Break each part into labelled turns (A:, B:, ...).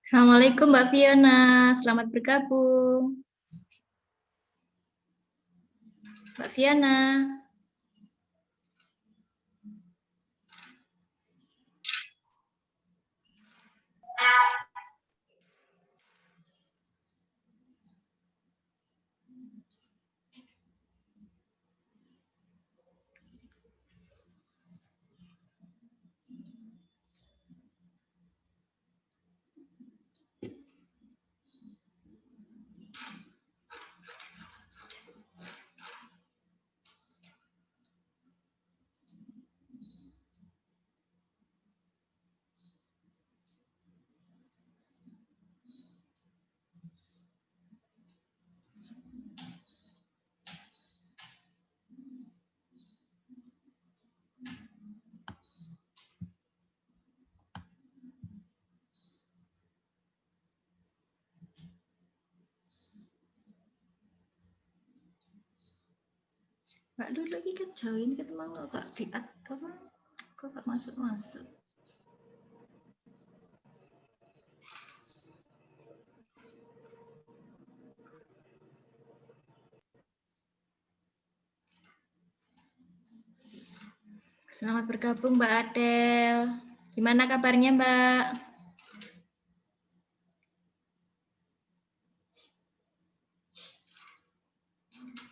A: Assalamualaikum Mbak Fiona, selamat bergabung. Mbak Fiona. Mbak dulu lagi kan join kan mau kak di apa? Kok gak masuk-masuk? Selamat bergabung Mbak Adel. Gimana kabarnya Mbak?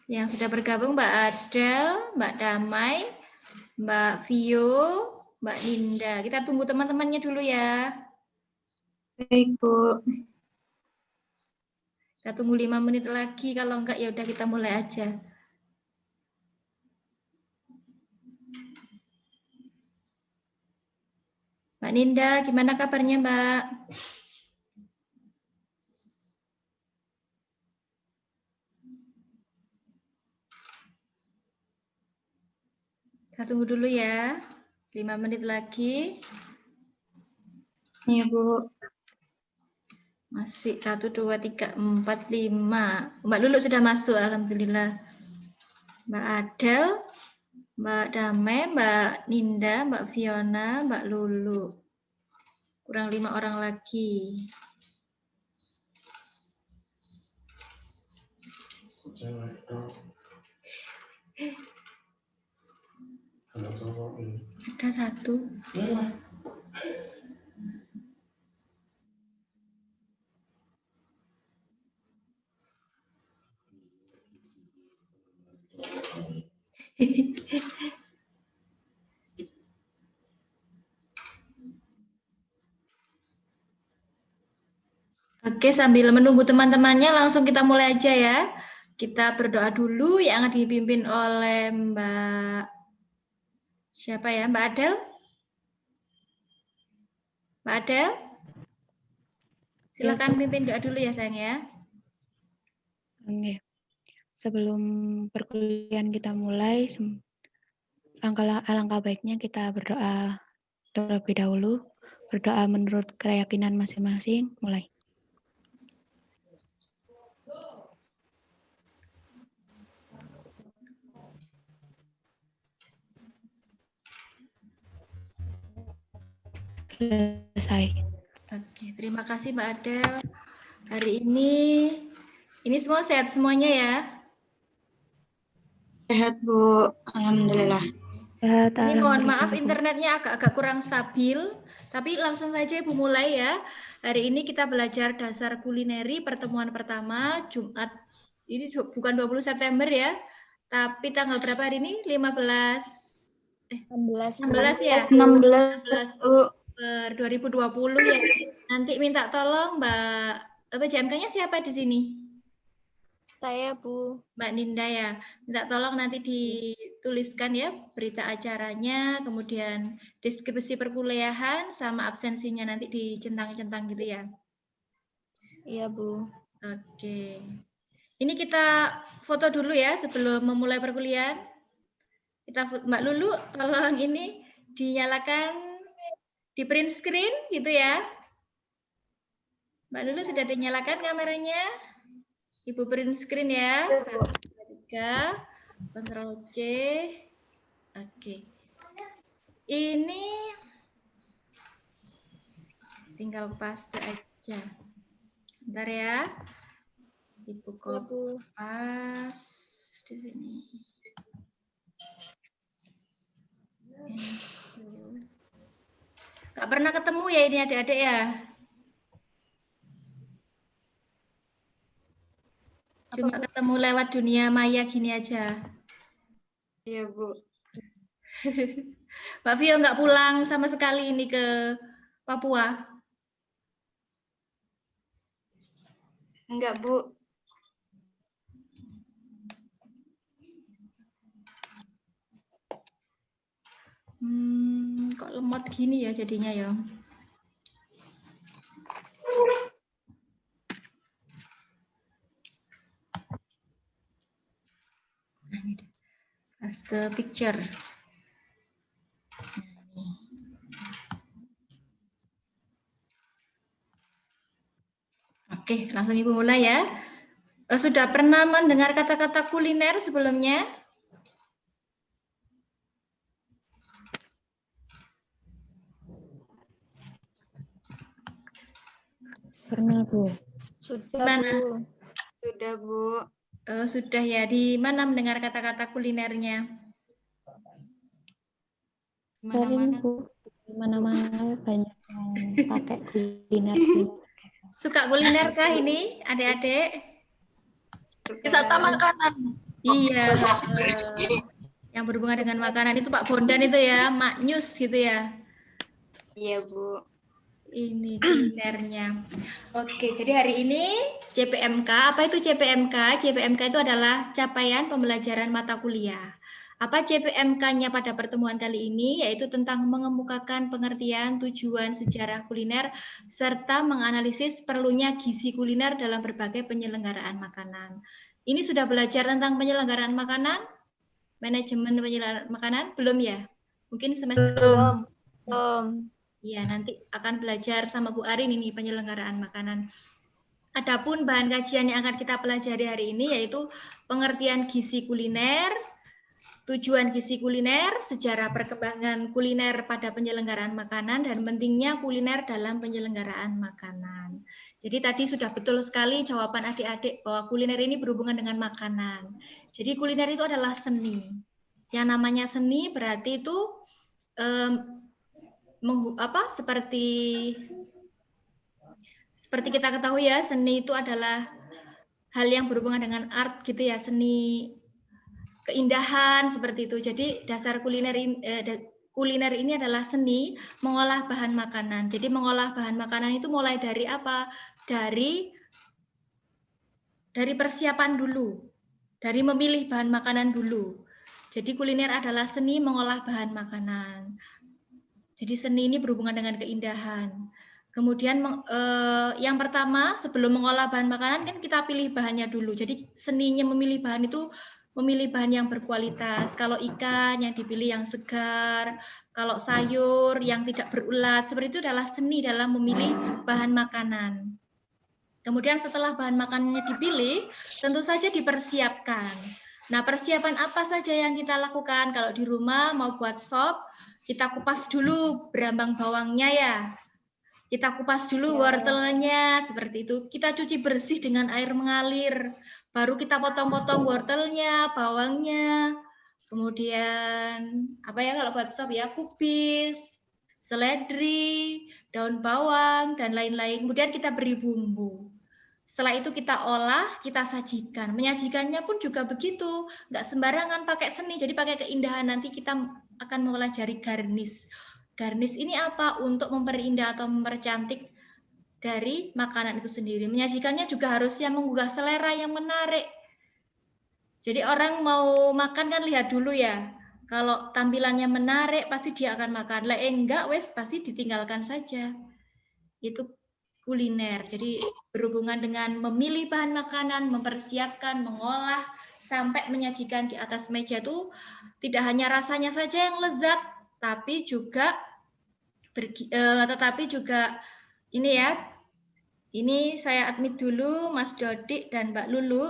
A: Yang sudah bergabung Mbak Adel, Mbak Damai, Mbak Vio, Mbak Linda. Kita tunggu teman-temannya dulu ya.
B: Baik, Bu.
A: Kita tunggu 5 menit lagi, kalau enggak ya udah kita mulai aja. Mbak Ninda, gimana kabarnya Mbak? Kita tunggu dulu ya, 5 menit lagi.
B: Iya, Bu.
A: Masih 1, 2, 3, 4, 5. Mbak Lulu sudah masuk, alhamdulillah. Mbak Adel, Mbak Damai, Mbak Ninda, Mbak Fiona, Mbak Lulu. Kurang 5 orang lagi. Ada 1. Oke, sambil menunggu teman-temannya langsung kita mulai aja ya. Kita berdoa dulu yang dipimpin oleh Mbak siapa ya? Mbak Adel? Mbak Adel? Silakan pimpin doa dulu ya sayang ya.
C: Oke. Sebelum perkuliahan kita mulai, alangkah baiknya kita berdoa terlebih dahulu. Berdoa menurut keyakinan masing-masing. Mulai. Selesai.
A: Oke, terima kasih Mbak Adel. Hari ini semua sehat semuanya ya.
B: Sehat, Bu. Alhamdulillah.
C: Sehat,
A: Ini mohon
C: alhamdulillah,
A: maaf
C: Bu.
A: internetnya agak-agak kurang stabil, tapi langsung saja Ibu mulai ya. Hari ini kita belajar dasar kulineri pertemuan pertama Jumat. Ini bukan 20 September ya. Tapi tanggal berapa hari ini? 16
D: 16
A: ya?
B: 16 Bu.
A: Per 2020 ya. Nanti minta tolong Mbak PJMK-nya siapa di sini?
D: saya Bu.
A: Mbak Ninda ya. Minta tolong nanti dituliskan ya berita acaranya, kemudian deskripsi perkuliahan sama absensinya nanti dicentang-centang gitu ya.
D: Iya Bu.
A: Oke. Ini kita foto dulu ya sebelum memulai perkuliahan. Mbak Lulu tolong ini dinyalakan di print screen gitu ya. Mbak Lulu sudah dinyalakan kameranya? Ibu print screen ya. 1, 2, 3. Ctrl C. Oke. Ini tinggal paste aja. Bentar ya. Ibu kopas di sini. Gak pernah ketemu ya ini adik-adik ya? Cuma ketemu lewat dunia maya gini aja.
B: Iya Bu.
A: Mbak Vio nggak pulang sama sekali ini ke Papua?
B: Enggak Bu.
A: Kok lemot gini ya jadinya ya? As the picture. Oke, langsung Ibu mulai ya. Sudah pernah mendengar kata-kata kuliner sebelumnya?
C: Pernah, Bu.
D: Sudah
A: Mana?
D: Bu.
B: Sudah Bu.
A: Sudah ya. Di mana mendengar kata-kata kulinernya?
C: Sering, Bu. Di mana-mana banyak yang pakai kuliner sih.
A: Suka kuliner kah ini, adik-adik?
D: Wisata makanan.
A: Iya. Yang berhubungan dengan makanan itu Pak Bondan itu ya, Mak Nyus gitu ya.
B: Iya Bu.
A: Ini kulinernya. Oke, jadi hari ini CPMK. Apa itu CPMK? CPMK itu adalah capaian pembelajaran mata kuliah. Apa CPMK-nya pada pertemuan kali ini? Yaitu tentang mengemukakan pengertian, tujuan, sejarah kuliner, serta menganalisis perlunya gizi kuliner dalam berbagai penyelenggaraan makanan. Ini sudah belajar tentang penyelenggaraan makanan? Manajemen penyelenggaraan makanan? Belum ya? Mungkin semester
D: Belum.
A: Iya, nanti akan belajar sama Bu Arin ini penyelenggaraan makanan. Adapun bahan kajian yang akan kita pelajari hari ini yaitu pengertian gizi kuliner, tujuan gizi kuliner, sejarah perkembangan kuliner pada penyelenggaraan makanan, dan pentingnya kuliner dalam penyelenggaraan makanan. Jadi tadi sudah betul sekali jawaban adik-adik bahwa kuliner ini berhubungan dengan makanan. Jadi kuliner itu adalah seni. Yang namanya seni berarti itu seperti kita ketahui ya, seni itu adalah hal yang berhubungan dengan art gitu ya, seni keindahan seperti itu. Jadi dasar kuliner ini adalah seni mengolah bahan makanan. Jadi mengolah bahan makanan itu mulai dari apa? Dari persiapan dulu, dari memilih bahan makanan dulu. Jadi kuliner adalah seni mengolah bahan makanan. Jadi seni ini berhubungan dengan keindahan. Kemudian yang pertama sebelum mengolah bahan makanan kan kita pilih bahannya dulu. Jadi seninya memilih bahan itu memilih bahan yang berkualitas. Kalau ikan yang dipilih yang segar, kalau sayur yang tidak berulat, seperti itu adalah seni dalam memilih bahan makanan. Kemudian setelah bahan makanannya dipilih, tentu saja dipersiapkan. Nah, persiapan apa saja yang kita lakukan? Kalau di rumah mau buat sop, kita kupas dulu berambang bawangnya ya. Kita kupas dulu wortelnya, seperti itu. Kita cuci bersih dengan air mengalir. Baru kita potong-potong wortelnya, bawangnya. Kemudian, apa ya kalau buat sop ya, kubis, seledri, daun bawang, dan lain-lain. Kemudian kita beri bumbu. Setelah itu kita olah, kita sajikan. Menyajikannya pun juga begitu, nggak sembarangan pakai seni, jadi pakai keindahan. Nanti kita akan mempelajari garnish. Garnish ini apa? Untuk memperindah atau mempercantik dari makanan itu sendiri. Menyajikannya juga harusnya menggugah selera yang menarik. Jadi orang mau makan kan lihat dulu ya. Kalau tampilannya menarik, pasti dia akan makan. Lah enggak, wes pasti ditinggalkan saja. Itu kuliner. Jadi berhubungan dengan memilih bahan makanan, mempersiapkan, mengolah, sampai menyajikan di atas meja itu tidak hanya rasanya saja yang lezat, tapi juga ini ya. Ini saya admit dulu Mas Dodik dan Mbak Lulu.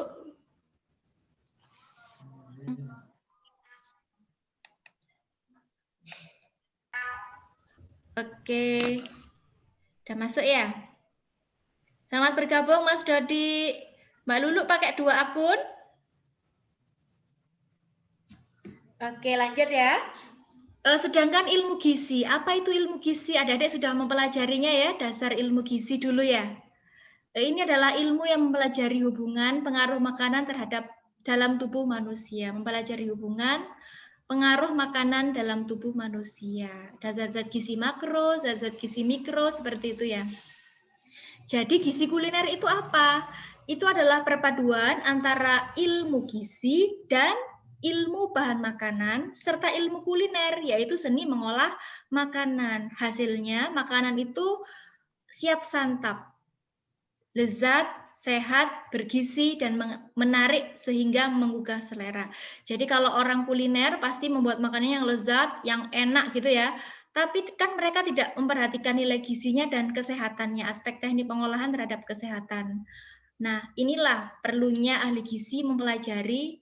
A: Oke. Udah masuk ya? Selamat bergabung Mas Dodi. Mbak Lulu pakai 2 akun. Oke, lanjut ya. Sedangkan ilmu gizi, apa itu ilmu gizi? Adik-adik sudah mempelajarinya ya, dasar ilmu gizi dulu ya. Ini adalah ilmu yang mempelajari hubungan pengaruh makanan terhadap dalam tubuh manusia. Mempelajari hubungan pengaruh makanan dalam tubuh manusia. Ada zat-zat gizi makro, zat-zat gizi mikro, seperti itu ya. Jadi gizi kuliner itu apa? Itu adalah perpaduan antara ilmu gizi dan ilmu bahan makanan serta ilmu kuliner, yaitu seni mengolah makanan. Hasilnya makanan itu siap santap, lezat, sehat, bergizi, dan menarik sehingga menggugah selera. Jadi kalau orang kuliner pasti membuat makanan yang lezat, yang enak gitu ya. Tapi kan mereka tidak memperhatikan nilai gizinya dan kesehatannya, aspek teknik pengolahan terhadap kesehatan. Nah, inilah perlunya ahli gizi mempelajari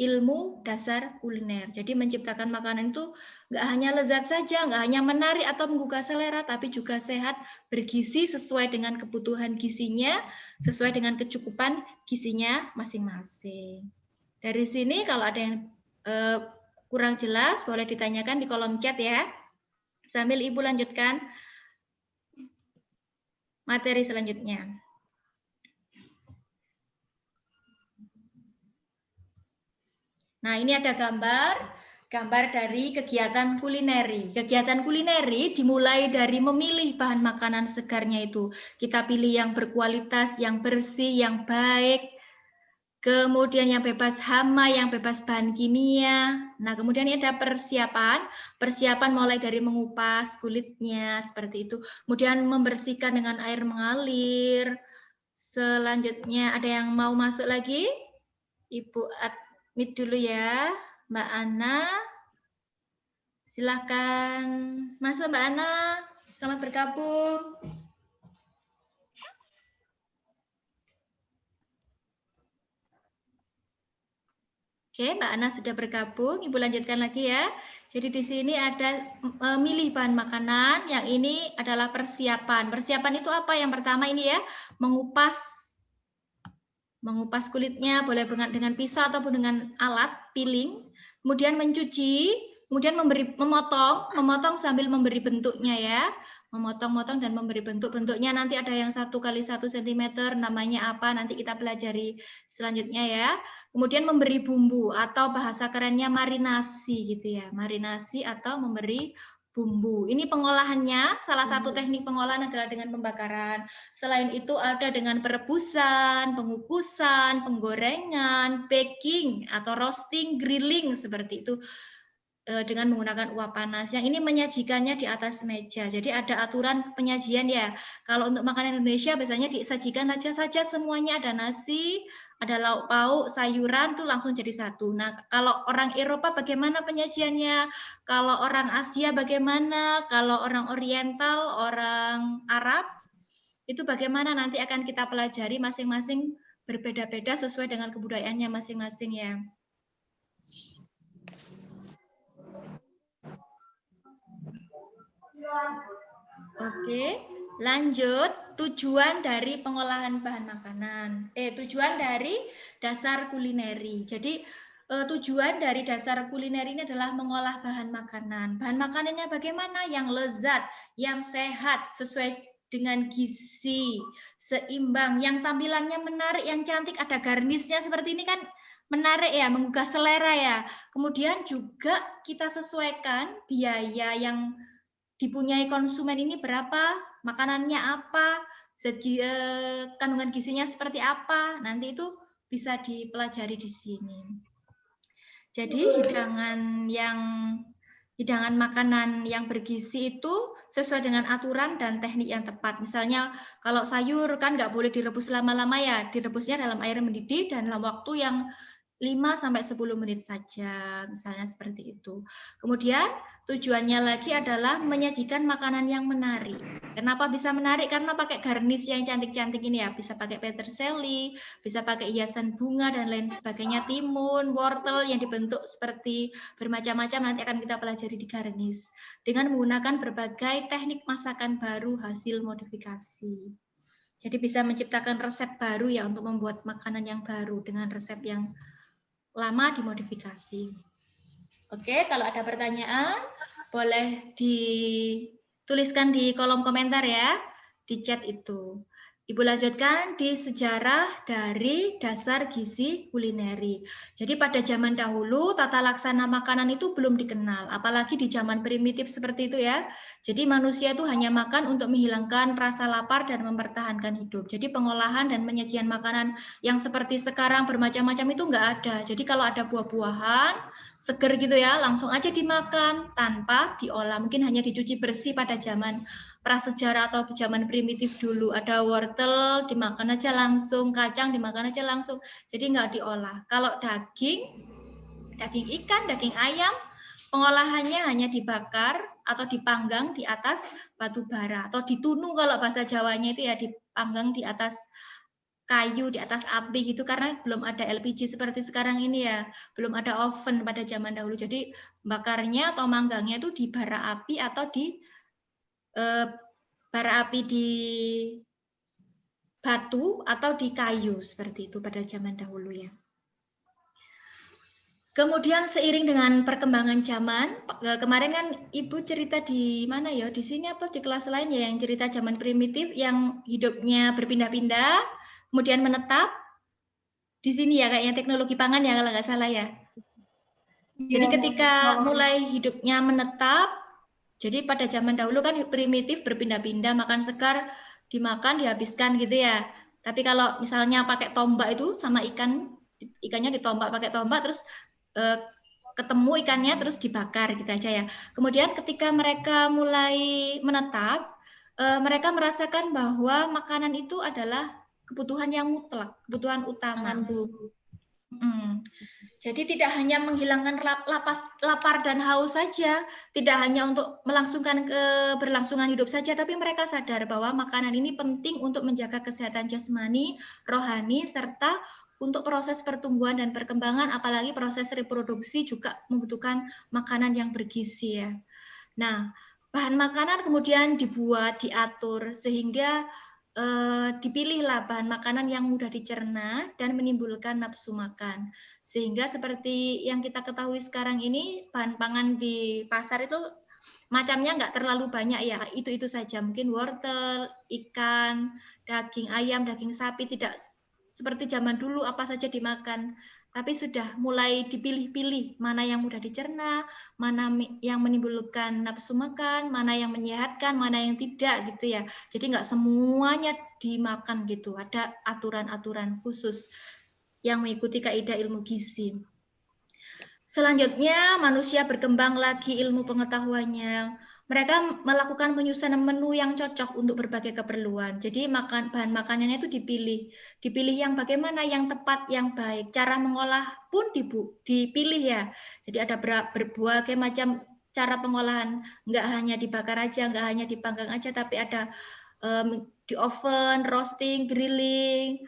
A: ilmu dasar kuliner. Jadi menciptakan makanan itu nggak hanya lezat saja, nggak hanya menarik atau menggugah selera, tapi juga sehat, bergizi sesuai dengan kebutuhan gizinya, sesuai dengan kecukupan gizinya masing-masing. Dari sini kalau ada yang kurang jelas, boleh ditanyakan di kolom chat ya. Sambil Ibu lanjutkan materi selanjutnya. Nah, ini ada gambar dari kegiatan kulineri. Kegiatan kulineri dimulai dari memilih bahan makanan segarnya itu. Kita pilih yang berkualitas, yang bersih, yang baik. Kemudian yang bebas hama, yang bebas bahan kimia. Nah, kemudian ini ada persiapan. Persiapan mulai dari mengupas kulitnya, seperti itu. Kemudian membersihkan dengan air mengalir. Selanjutnya ada yang mau masuk lagi? Ibu admit dulu ya, Mbak Ana. Silahkan masuk Mbak Ana. Selamat bergabung. Oke, Mbak Ana sudah bergabung. Ibu lanjutkan lagi ya. Jadi di sini ada milih bahan makanan. Yang ini adalah persiapan. Persiapan itu apa? Yang pertama ini ya, mengupas kulitnya, boleh dengan pisau ataupun dengan alat piling. Kemudian mencuci, kemudian memotong sambil memberi bentuknya ya. Memotong-motong dan memberi bentuknya nanti ada yang 1 x 1 cm, namanya apa nanti kita pelajari selanjutnya ya. Kemudian memberi bumbu atau bahasa kerennya marinasi gitu ya, marinasi atau memberi bumbu. Ini pengolahannya, salah satu teknik pengolahan adalah dengan pembakaran. Selain itu ada dengan perebusan, pengukusan, penggorengan, baking atau roasting, grilling seperti itu. Dengan menggunakan uap panas. Yang ini menyajikannya di atas meja. Jadi ada aturan penyajian ya. Kalau untuk makanan Indonesia biasanya disajikan saja semuanya, ada nasi, ada lauk pauk, sayuran tuh langsung jadi satu. Nah, kalau orang Eropa bagaimana penyajiannya? Kalau orang Asia bagaimana? Kalau orang Oriental, orang Arab itu bagaimana? Nanti akan kita pelajari masing-masing berbeda-beda sesuai dengan kebudayaannya masing-masing ya. Oke, lanjut tujuan dari pengolahan bahan makanan. Tujuan dari dasar kulineri. Jadi tujuan dari dasar kuliner ini adalah mengolah bahan makanan. Bahan makanannya bagaimana? Yang lezat, yang sehat, sesuai dengan gizi, seimbang, yang tampilannya menarik, yang cantik, ada garnisnya seperti ini kan menarik ya, menggugah selera ya. Kemudian juga kita sesuaikan biaya yang dipunyai konsumen ini berapa, makanannya apa, kandungan gizinya seperti apa, nanti itu bisa dipelajari di sini. Jadi hidangan makanan yang bergizi itu sesuai dengan aturan dan teknik yang tepat. Misalnya kalau sayur kan nggak boleh direbus lama-lama ya, direbusnya dalam air mendidih dan dalam waktu yang 5-10 menit saja, misalnya seperti itu. Kemudian tujuannya lagi adalah menyajikan makanan yang menarik. Kenapa bisa menarik? Karena pakai garnish yang cantik-cantik ini ya, bisa pakai peterseli, bisa pakai hiasan bunga dan lain sebagainya, timun, wortel yang dibentuk seperti bermacam-macam, nanti akan kita pelajari di garnish. Dengan menggunakan berbagai teknik masakan baru hasil modifikasi. Jadi bisa menciptakan resep baru ya untuk membuat makanan yang baru dengan resep yang lama dimodifikasi. Oke, kalau ada pertanyaan boleh dituliskan di kolom komentar ya, di chat itu. Ibu lanjutkan di sejarah dari dasar gizi kulineri. Jadi pada zaman dahulu tata laksana makanan itu belum dikenal, apalagi di zaman primitif seperti itu ya. Jadi manusia itu hanya makan untuk menghilangkan rasa lapar dan mempertahankan hidup. Jadi pengolahan dan penyajian makanan yang seperti sekarang bermacam-macam itu enggak ada. Jadi kalau ada buah-buahan seger gitu ya, langsung aja dimakan tanpa diolah. Mungkin hanya dicuci bersih pada zaman prasejarah atau zaman primitif dulu. Ada wortel dimakan aja langsung, kacang dimakan aja langsung. Jadi nggak diolah. Kalau daging ikan, daging ayam, pengolahannya hanya dibakar atau dipanggang di atas batu bara atau ditunu kalau bahasa Jawanya itu ya, dipanggang di atas kayu, di atas api gitu, karena belum ada LPG seperti sekarang ini ya, belum ada oven pada zaman dahulu. Jadi bakarnya atau manggangnya itu di bara api atau di bara api di batu atau di kayu seperti itu pada zaman dahulu ya. Kemudian seiring dengan perkembangan zaman, kemarin kan Ibu cerita di mana ya? Di sini apa di kelas lain ya yang cerita zaman primitif yang hidupnya berpindah-pindah, kemudian menetap. Di sini ya kayaknya teknologi pangan ya kalau nggak salah ya. Jadi ketika mulai hidupnya menetap, jadi pada zaman dahulu kan primitif berpindah-pindah, makan segar dimakan dihabiskan gitu ya. Tapi kalau misalnya pakai tombak itu sama ikannya ditombak pakai tombak terus ketemu ikannya terus dibakar gitu aja ya. Kemudian ketika mereka mulai menetap, mereka merasakan bahwa makanan itu adalah kebutuhan yang mutlak, kebutuhan utama. Jadi tidak hanya menghilangkan lapar dan haus saja, tidak hanya untuk melangsungkan keberlangsungan hidup saja, tapi mereka sadar bahwa makanan ini penting untuk menjaga kesehatan jasmani, rohani, serta untuk proses pertumbuhan dan perkembangan, apalagi proses reproduksi juga membutuhkan makanan yang bergizi ya. Nah, bahan makanan kemudian dibuat, diatur, sehingga dipilihlah bahan makanan yang mudah dicerna dan menimbulkan nafsu makan. Sehingga seperti yang kita ketahui sekarang ini, bahan pangan di pasar itu macamnya nggak terlalu banyak ya, itu saja. Mungkin wortel, ikan, daging ayam, daging sapi, tidak seperti zaman dulu apa saja dimakan. Tapi sudah mulai dipilih-pilih mana yang mudah dicerna, mana yang menimbulkan nafsu makan, mana yang menyehatkan, mana yang tidak gitu ya. Jadi nggak semuanya dimakan gitu, ada aturan-aturan khusus yang mengikuti kaidah ilmu gizi. Selanjutnya manusia berkembang lagi ilmu pengetahuannya. Mereka melakukan penyusunan menu yang cocok untuk berbagai keperluan. Jadi bahan makanannya itu dipilih yang bagaimana, yang tepat, yang baik. Cara mengolah pun dipilih ya. Jadi ada berbagai macam cara pengolahan, nggak hanya dibakar aja, nggak hanya dipanggang aja, tapi ada di oven, roasting, grilling.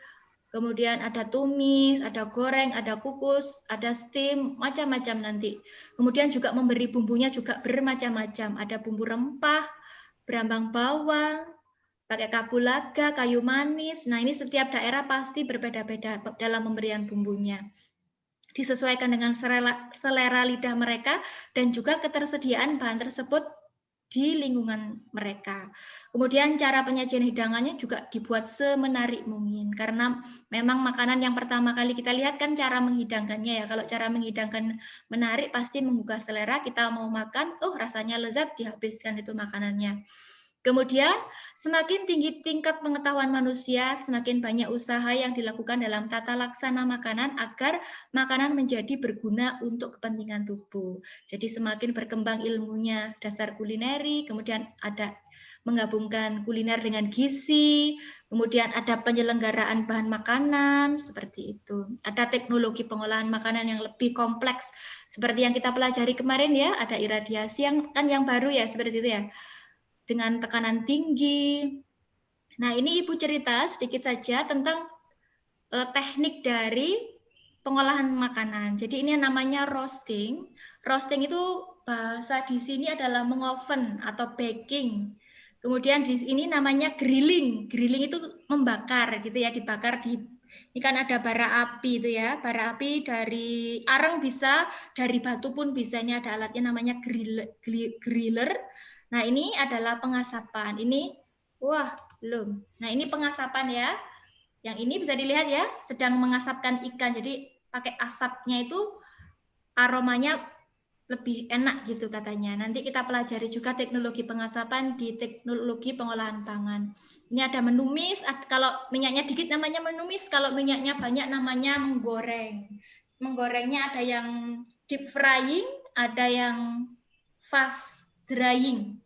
A: Kemudian ada tumis, ada goreng, ada kukus, ada steam, macam-macam nanti. Kemudian juga memberi bumbunya juga bermacam-macam. Ada bumbu rempah, berambang bawang, pakai kapulaga, kayu manis. Nah ini setiap daerah pasti berbeda-beda dalam pemberian bumbunya. Disesuaikan dengan selera lidah mereka dan juga ketersediaan bahan tersebut di lingkungan mereka. Kemudian cara penyajian hidangannya juga dibuat semenarik mungkin, karena memang makanan yang pertama kali kita lihat kan cara menghidangkannya ya. Kalau cara menghidangkan menarik pasti menggugah selera, kita mau makan, oh rasanya lezat, dihabiskan itu makanannya. Kemudian, semakin tinggi tingkat pengetahuan manusia, semakin banyak usaha yang dilakukan dalam tata laksana makanan agar makanan menjadi berguna untuk kepentingan tubuh. Jadi semakin berkembang ilmunya dasar kulineri, kemudian ada menggabungkan kuliner dengan gizi, kemudian ada penyelenggaraan bahan makanan, seperti itu. Ada teknologi pengolahan makanan yang lebih kompleks, seperti yang kita pelajari kemarin ya, ada iradiasi yang baru ya, seperti itu ya. Dengan tekanan tinggi. Nah, ini Ibu cerita sedikit saja tentang teknik dari pengolahan makanan. Jadi ini namanya roasting. Roasting itu bahasa di sini adalah mengoven atau baking. Kemudian di sini namanya grilling. Grilling itu membakar gitu ya, dibakar di ini kan ada bara api itu ya. Bara api dari arang bisa, dari batu pun bisa. Ini ada alatnya namanya griller. Nah, ini adalah pengasapan. Ini, wah, belum. Nah, ini pengasapan ya. Yang ini bisa dilihat ya, sedang mengasapkan ikan. Jadi, pakai asapnya itu aromanya lebih enak gitu katanya. Nanti kita pelajari juga teknologi pengasapan di teknologi pengolahan pangan. Ini ada menumis, kalau minyaknya dikit namanya menumis, kalau minyaknya banyak namanya menggoreng. Menggorengnya ada yang deep frying, ada yang fast drying.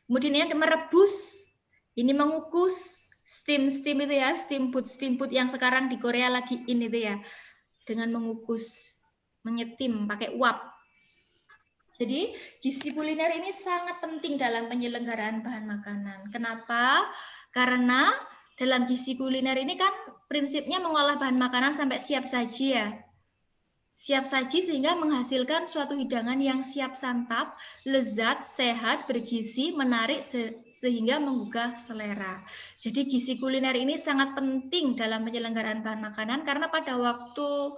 A: Kemudian ini ada merebus, ini mengukus, steam itu ya, steamboat yang sekarang di Korea lagi in itu ya, dengan mengukus, menyetim pakai uap. Jadi gizi kuliner ini sangat penting dalam penyelenggaraan bahan makanan. Kenapa? Karena dalam gizi kuliner ini kan prinsipnya mengolah bahan makanan sampai siap saji ya. Siap saji sehingga menghasilkan suatu hidangan yang siap santap, lezat, sehat, bergizi, menarik sehingga menggugah selera. Jadi gizi kuliner ini sangat penting dalam penyelenggaraan bahan makanan karena pada waktu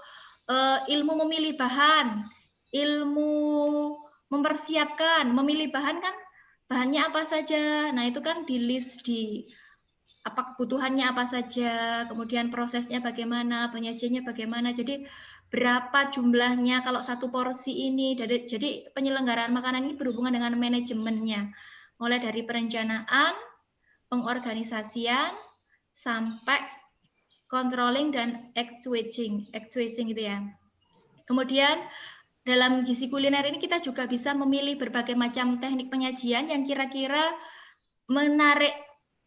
A: ilmu memilih bahan, ilmu mempersiapkan, memilih bahan kan bahannya apa saja. Nah, itu kan di list di apa kebutuhannya apa saja, kemudian prosesnya bagaimana, penyajiannya bagaimana. Jadi berapa jumlahnya kalau satu porsi ini. Jadi penyelenggaraan makanan ini berhubungan dengan manajemennya. Mulai dari perencanaan, pengorganisasian, sampai controlling dan actuating gitu ya. Kemudian dalam gizi kuliner ini kita juga bisa memilih berbagai macam teknik penyajian yang kira-kira menarik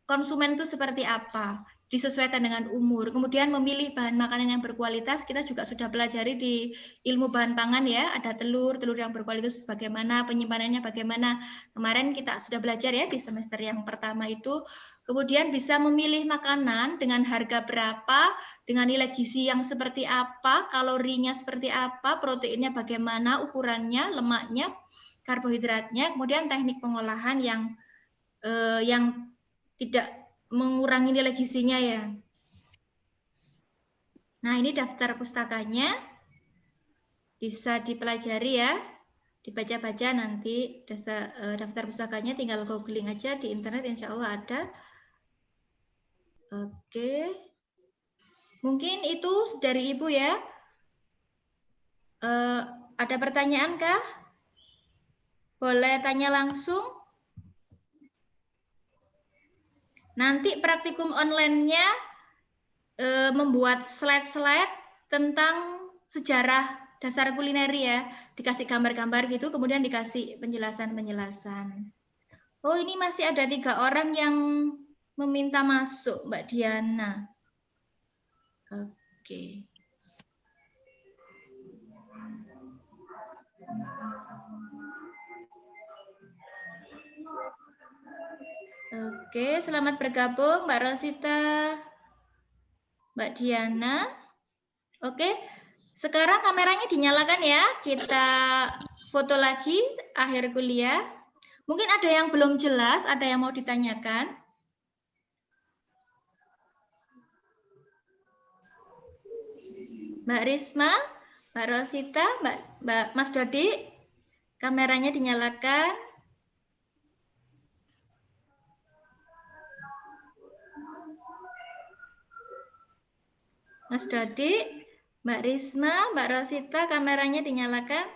A: konsumen itu seperti apa, disesuaikan dengan umur. Kemudian memilih bahan makanan yang berkualitas, kita juga sudah pelajari di ilmu bahan pangan ya, ada telur yang berkualitas bagaimana, penyimpanannya bagaimana. Kemarin kita sudah belajar ya di semester yang pertama itu. Kemudian bisa memilih makanan dengan harga berapa, dengan nilai gizi yang seperti apa, kalorinya seperti apa, proteinnya bagaimana, ukurannya, lemaknya, karbohidratnya, kemudian teknik pengolahan yang tidak mengurangi nilai gizinya ya. Nah, ini daftar pustakanya. Bisa dipelajari ya. Dibaca-baca nanti daftar pustakanya, tinggal googling aja di internet, insya Allah ada. Oke. Mungkin itu dari Ibu ya. Ada pertanyaan kah? Boleh tanya langsung. Nanti praktikum online-nya membuat slide-slide tentang sejarah dasar kuliner ya. Dikasih gambar-gambar gitu, kemudian dikasih penjelasan-penjelasan. Oh, ini masih ada 3 orang yang meminta masuk, Mbak Diana. Oke. Oke, selamat bergabung Mbak Rosita, Mbak Diana. Oke, sekarang kameranya dinyalakan ya. Kita foto lagi akhir kuliah. Mungkin ada yang belum jelas, ada yang mau ditanyakan. Mbak Risma, Mbak Rosita, Mbak Mas Dodi, kameranya dinyalakan. Mas Dodi, Mbak Risma, Mbak Rosita, kameranya dinyalakan.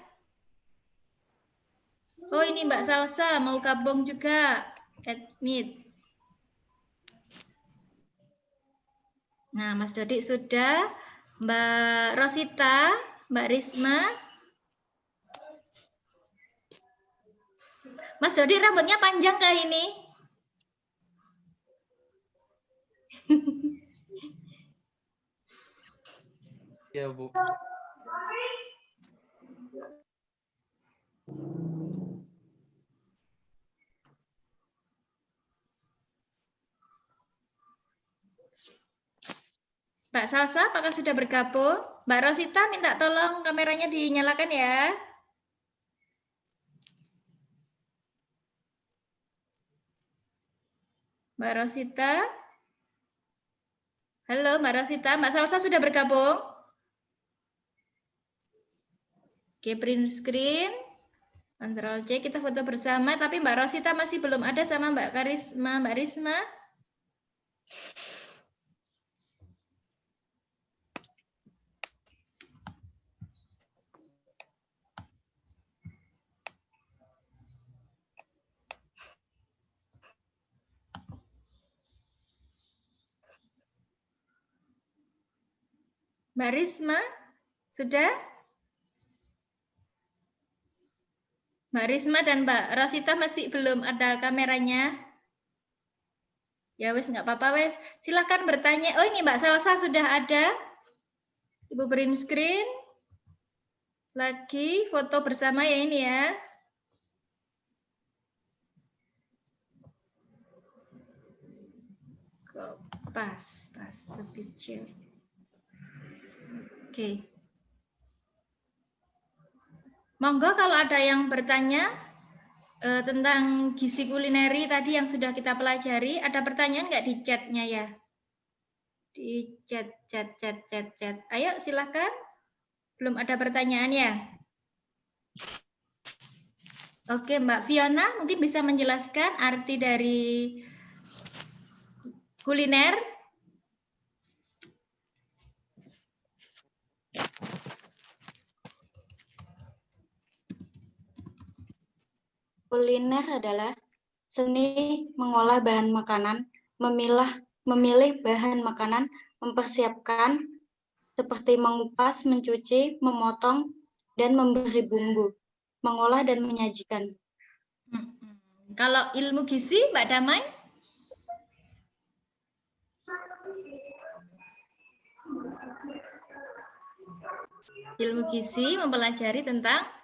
A: Oh, ini Mbak Salsa mau gabung juga. Admit. Nah, Mas Dodi sudah. Mbak Rosita, Mbak Risma. Mas Dodi rambutnya panjang kah ini?
E: Ya, Bu.
A: Mbak Salsa, apakah sudah bergabung? Mbak Rosita, minta tolong kameranya dinyalakan ya. Mbak Rosita. Halo Mbak Rosita, Mbak Salsa sudah bergabung? Oke, print screen. Ctrl C, kita foto bersama, tapi Mbak Rosita masih belum ada sama Mbak Karisma, Mbak Risma. Mbak Risma, sudah? Mbak Risma dan Mbak Rosita masih belum ada kameranya. Ya wes, nggak apa-apa wes. Silahkan bertanya. Oh ini Mbak Salsa sudah ada. Ibu print screen. Lagi foto bersama ya ini ya. Pas the picture. Oke. Monggo kalau ada yang bertanya tentang gizi kulineri tadi yang sudah kita pelajari, ada pertanyaan nggak di chatnya ya? Di chat. Ayo silakan. Belum ada pertanyaan ya? Oke, Mbak Fiona mungkin bisa menjelaskan arti dari kuliner.
B: Kuliner adalah seni mengolah bahan makanan, memilih bahan makanan, mempersiapkan seperti mengupas, mencuci, memotong, dan memberi bumbu, mengolah dan menyajikan.
A: Kalau ilmu gizi, Mbak Damai? Ilmu gizi mempelajari tentang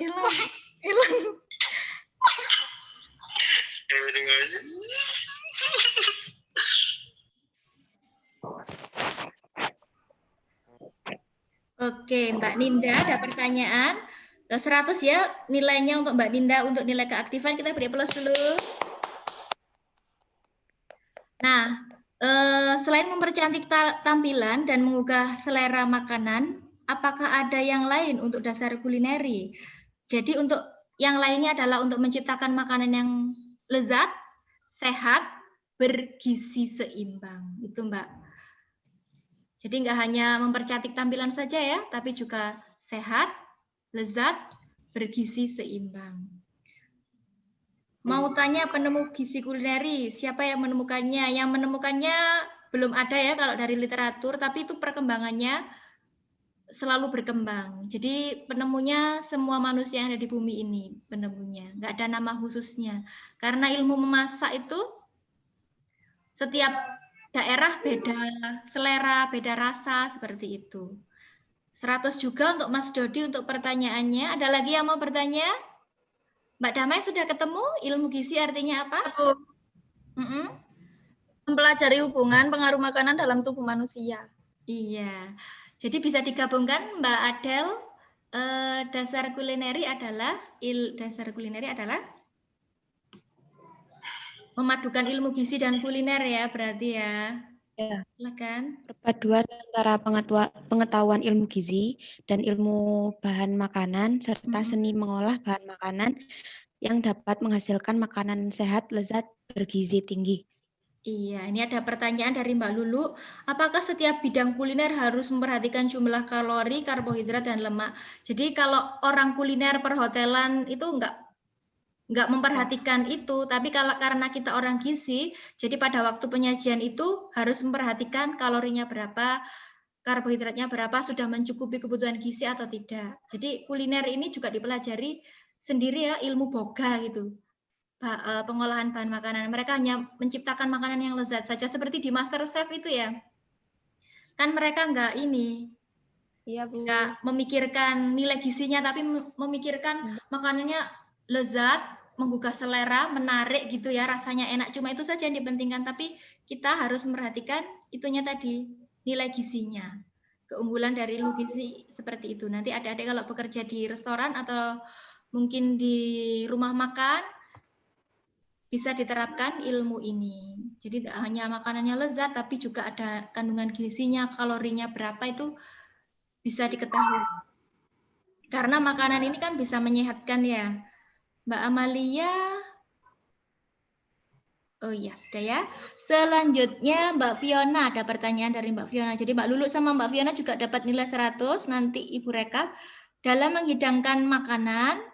D: Hilang.
A: Oke, Mbak Ninda ada pertanyaan. 100 ya nilainya untuk Mbak Ninda untuk nilai keaktifan, kita beri plus dulu. Nah, selain mempercantik tampilan dan mengugah selera makanan, apakah ada yang lain untuk dasar kulineri? Jadi untuk yang lainnya adalah untuk menciptakan makanan yang lezat, sehat, bergizi seimbang. Itu Mbak. Jadi nggak hanya mempercantik tampilan saja ya, tapi juga sehat, lezat, bergizi seimbang. Mau tanya penemu gizi kulineri, siapa yang menemukannya? Yang menemukannya belum ada ya kalau dari literatur, tapi itu perkembangannya selalu berkembang. Jadi penemunya semua manusia yang ada di bumi ini, penemunya. Nggak ada nama khususnya. Karena ilmu memasak itu setiap daerah beda selera, beda rasa, seperti itu. 100 juga untuk Mas Dodi untuk pertanyaannya. Ada lagi yang mau bertanya? Mbak Damai sudah ketemu ilmu gizi artinya apa?
D: Mempelajari hubungan pengaruh makanan dalam tubuh manusia.
A: Iya. Jadi bisa digabungkan Mbak Adel, dasar kulineri adalah memadukan ilmu gizi dan kuliner ya, berarti ya.
C: Ya,
A: Silakan.
C: perpaduan antara pengetahuan ilmu gizi dan ilmu bahan makanan serta seni mengolah bahan makanan yang dapat menghasilkan makanan sehat, lezat, bergizi tinggi.
A: Iya, ini ada pertanyaan dari Mbak Lulu. Apakah setiap bidang kuliner harus memperhatikan jumlah kalori, karbohidrat, dan lemak? Jadi kalau orang kuliner perhotelan itu nggak memperhatikan itu, tapi kalau karena kita orang gizi, jadi pada waktu penyajian itu harus memperhatikan kalorinya berapa, karbohidratnya berapa, sudah mencukupi kebutuhan gizi atau tidak. Jadi kuliner ini juga dipelajari sendiri ya, ilmu boga gitu. Pengolahan bahan makanan. Mereka hanya menciptakan makanan yang lezat saja seperti di MasterChef itu ya. Kan mereka nggak ini,
D: Iya, Bu.
A: nggak memikirkan nilai gizinya, tapi memikirkan makanannya lezat, menggugah selera, menarik gitu ya, rasanya enak. Cuma itu saja yang dipentingkan, tapi kita harus memperhatikan itunya tadi, nilai gizinya. Keunggulan dari ilmu gizi seperti itu. Nanti adik-adik kalau bekerja di restoran atau mungkin di rumah makan, bisa diterapkan ilmu ini. Jadi tidak hanya makanannya lezat, tapi juga ada kandungan gizinya, kalorinya berapa itu bisa diketahui. Karena makanan ini kan bisa menyehatkan ya. Mbak Amalia, oh iya sudah ya. Selanjutnya Mbak Fiona, ada pertanyaan dari Mbak Fiona. Jadi Mbak Lulu sama Mbak Fiona juga dapat nilai 100, nanti Ibu rekap. Dalam menghidangkan makanan,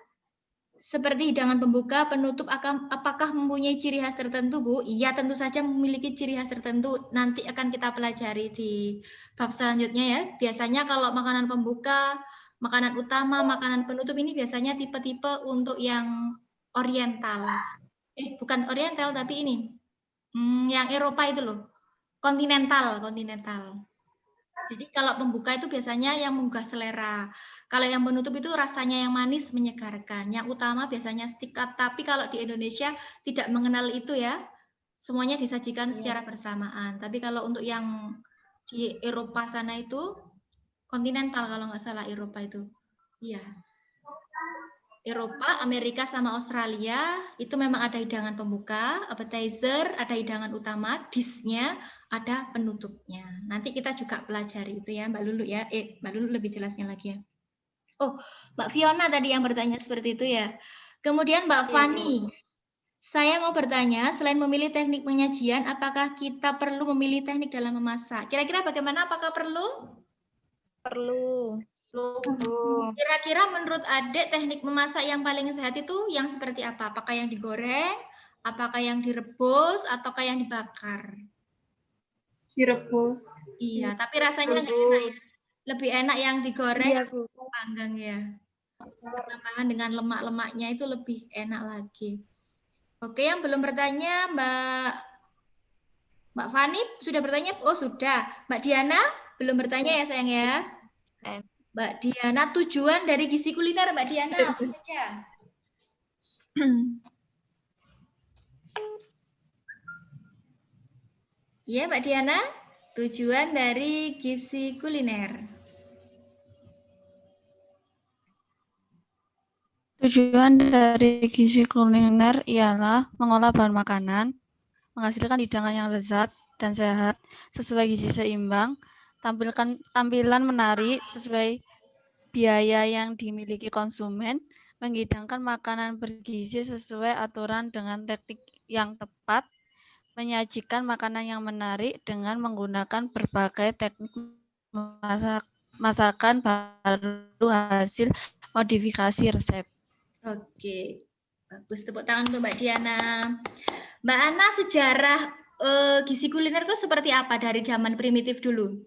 A: seperti hidangan pembuka, penutup, apakah mempunyai ciri khas tertentu, Bu? Iya, tentu saja memiliki ciri khas tertentu. Nanti akan kita pelajari di bab selanjutnya ya. Biasanya kalau makanan pembuka, makanan utama, makanan penutup ini biasanya tipe-tipe untuk yang oriental. Bukan oriental, tapi ini. Yang Eropa itu loh. Kontinental. Jadi kalau pembuka itu biasanya yang menggugah selera. Kalau yang penutup itu rasanya yang manis menyegarkan. Yang utama biasanya steak, tapi kalau di Indonesia tidak mengenal itu ya. Semuanya disajikan secara bersamaan. Tapi kalau untuk yang di Eropa sana itu kontinental kalau nggak salah Eropa itu. Iya. Eropa, Amerika sama Australia itu memang ada hidangan pembuka, appetizer, ada hidangan utama, dish-nya, ada penutupnya. Nanti kita juga pelajari itu ya Mbak Lulu ya. Mbak Lulu lebih jelasnya lagi ya. Oh, Mbak Fiona tadi yang bertanya seperti itu ya. Kemudian Mbak Fani, saya mau bertanya, selain memilih teknik penyajian, apakah kita perlu memilih teknik dalam memasak? Kira-kira bagaimana? Apakah perlu?
D: Perlu.
A: Kira-kira menurut adik teknik memasak yang paling sehat itu yang seperti apa? Apakah yang digoreng, apakah yang direbus, ataukah yang dibakar?
F: Direbus.
A: Iya, tapi rasanya nggak enak ya. Lebih enak yang digoreng,
D: Iya, Bu.
A: panggang ya. Tambahan dengan lemak-lemaknya itu lebih enak lagi. Oke, yang belum bertanya Mbak Fani sudah bertanya? Oh sudah. Mbak Diana belum bertanya ya sayang ya? Mbak Diana, tujuan dari gizi kuliner Mbak Diana apa saja? Iya Mbak Diana, tujuan dari gizi kuliner.
G: Tujuan dari gizi kuliner ialah mengolah bahan makanan, menghasilkan hidangan yang lezat dan sehat sesuai gizi seimbang, tampilan menarik sesuai biaya yang dimiliki konsumen, menghidangkan makanan bergizi sesuai aturan dengan teknik yang tepat, menyajikan makanan yang menarik dengan menggunakan berbagai teknik masakan baru hasil modifikasi resep.
A: Oke, bagus, tepuk tangan untuk Mbak Diana. Mbak Ana, sejarah gizi kuliner itu seperti apa dari zaman primitif dulu?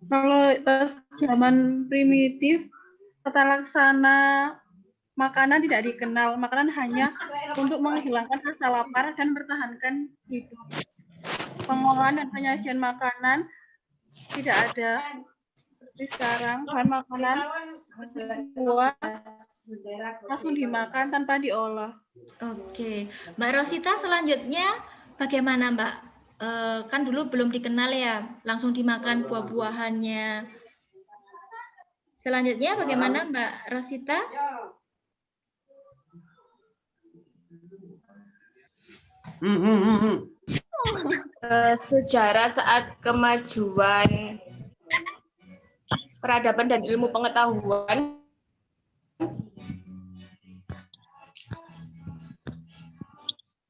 F: Kalau zaman primitif, tata laksana makanan tidak dikenal. Makanan hanya untuk menghilangkan rasa lapar dan mempertahankan hidup. Pengolahan dan penyajian makanan tidak ada. Seperti sekarang, bahan makanan buah langsung dimakan tanpa diolah.
A: Oke, Mbak Rosita selanjutnya bagaimana Mbak? Kan dulu belum dikenal ya, langsung dimakan buah-buahannya. Selanjutnya bagaimana Mbak Rosita?
H: Sejarah saat kemajuan peradaban dan ilmu pengetahuan.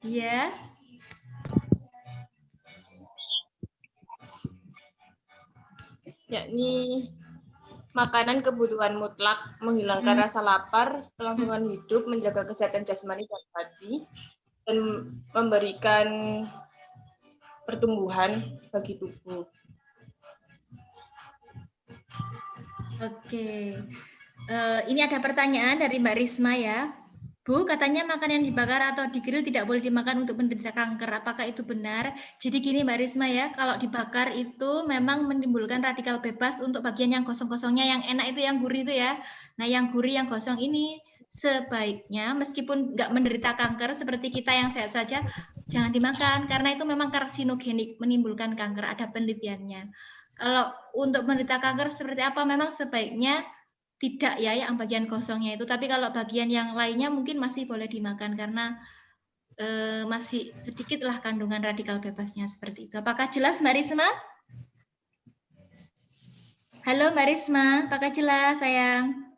A: Ya.
H: Yakni makanan kebutuhan mutlak, menghilangkan rasa lapar, kelangsungan hidup, menjaga kesehatan jasmani dan hati, dan memberikan pertumbuhan bagi tubuh.
A: Oke. Ini ada pertanyaan dari Mbak Risma ya. Bu, katanya makanan yang dibakar atau digrill tidak boleh dimakan untuk penderita kanker. Apakah itu benar? Jadi gini Mbak Risma ya, kalau dibakar itu memang menimbulkan radikal bebas untuk bagian yang gosong-gosongnya, yang enak itu yang gurih itu ya. Nah yang gurih, yang gosong ini sebaiknya meskipun nggak menderita kanker seperti kita yang sehat saja, jangan dimakan karena itu memang karsinogenik, menimbulkan kanker, ada penelitiannya. Kalau untuk menderita kanker seperti apa, memang sebaiknya tidak ya yang bagian kosongnya itu, tapi kalau bagian yang lainnya mungkin masih boleh dimakan karena masih sedikitlah kandungan radikal bebasnya seperti itu. Apakah jelas Mbak Risma? Halo Mbak Risma, apakah jelas sayang?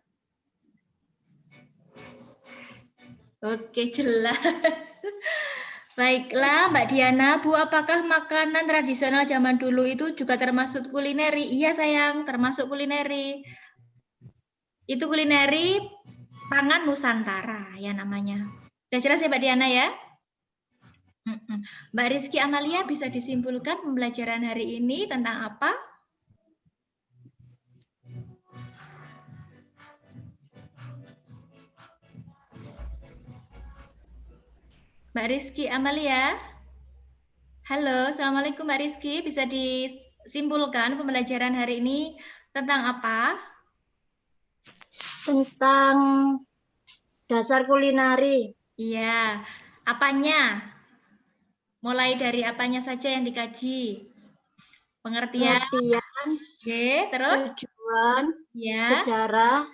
A: Oke, jelas. Baiklah Mbak Diana, Bu, apakah makanan tradisional zaman dulu itu juga termasuk kulineri? Iya sayang, termasuk kulineri. Itu kulineri pangan Nusantara ya namanya. Sudah jelas ya Mbak Diana ya? Mbak Rizky Amalia, bisa disimpulkan pembelajaran hari ini tentang apa? Mbak Rizky Amalia? Halo, Assalamualaikum Mbak Rizky. Bisa disimpulkan pembelajaran hari ini tentang apa?
I: Tentang dasar kulineri.
A: Iya, apanya? Mulai dari apanya saja yang dikaji? Pengertian. Oke, terus?
I: Tujuan,
A: ya.
I: sejarah,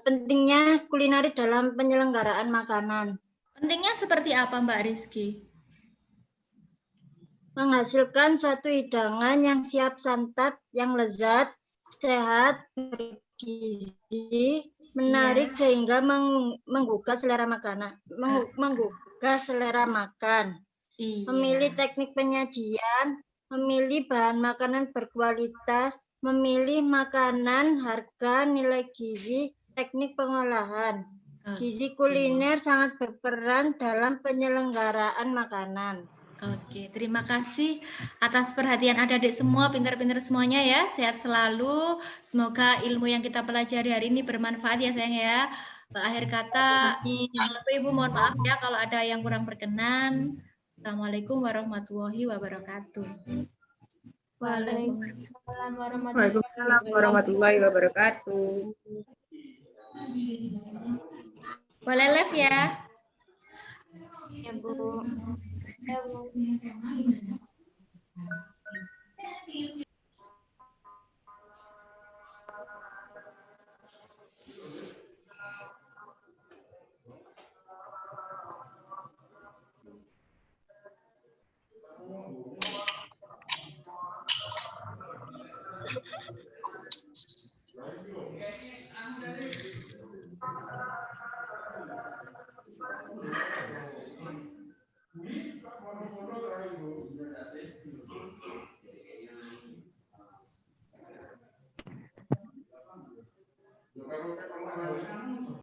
I: pentingnya kulineri dalam penyelenggaraan makanan.
A: Pentingnya seperti apa Mbak Rizky?
I: Menghasilkan suatu hidangan yang siap santap, yang lezat, sehat, bergizi, menarik sehingga menggugah selera makanan, menggugah selera makan. Memilih teknik penyajian, memilih bahan makanan berkualitas, memilih makanan, harga, nilai gizi, teknik pengolahan. Gizi kuliner sangat berperan dalam penyelenggaraan makanan.
A: Oke, terima kasih atas perhatian adik-adik semua, pintar-pintar semuanya ya, sehat selalu. Semoga ilmu yang kita pelajari hari ini bermanfaat ya sayang ya. Akhir kata, Ibu mohon maaf ya kalau ada yang kurang berkenan. Assalamualaikum warahmatullahi wabarakatuh.
H: Waalaikumsalam warahmatullahi wabarakatuh.
A: Boleh live ya?
B: Ya, Bu. Ya, Bu.